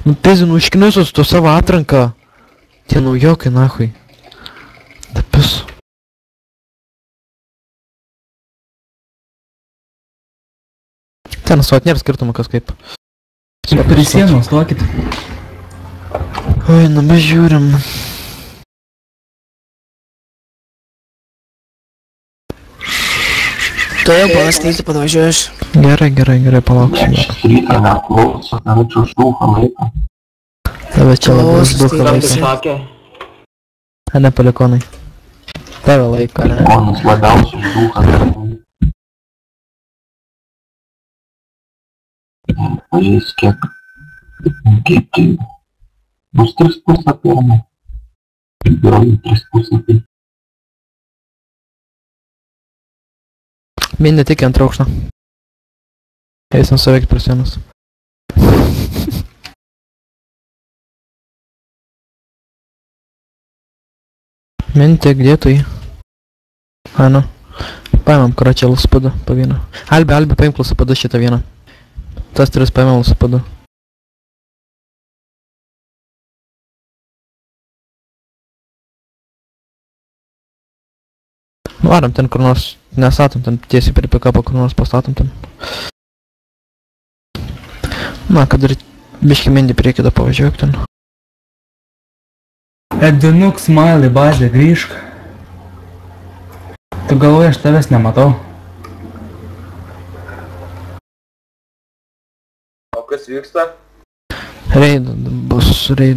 Nu pizinu iškniusius tu savo atranką. Tie naujokai nahui. Da pis. Ten suot nėra skirtumo kas kaip. Prie sienos duokit. Oi, nu mes žiūrim. Tu jau panas keisi padvažiuoš. Gerai, palauksiu. Rytą neklauso, norėčiau užduhą laiką. Tave čia labai Klausos, užduha tai laiką. Sakė. A ne palikonai. Tave laiką, ne? Ponas labiausiai užduhą laiką. Pažiūrės kiek tai bus 3 puslapį ar ne? Gerai, 3 puslapį. Mini tik ant aukšto. Eisim suveikti prie sienos. Minti, где ты? А ну. Paimam короче велосипеdą po vieną. Albi, paimk велосипеdą šitą vieną. Tas 3 paimam велосипеdą. Varam ten kur nors, nesatom ten tiesiai prie pikapą kur nors pastatom ten. Na, kad ir biškį mindį priekį da pavažiuok ten. Edinuk, Smiley, bazė, grįžk. Tu galvoji, aš tavęs nematau. O kas vyksta? Reid, bus reid.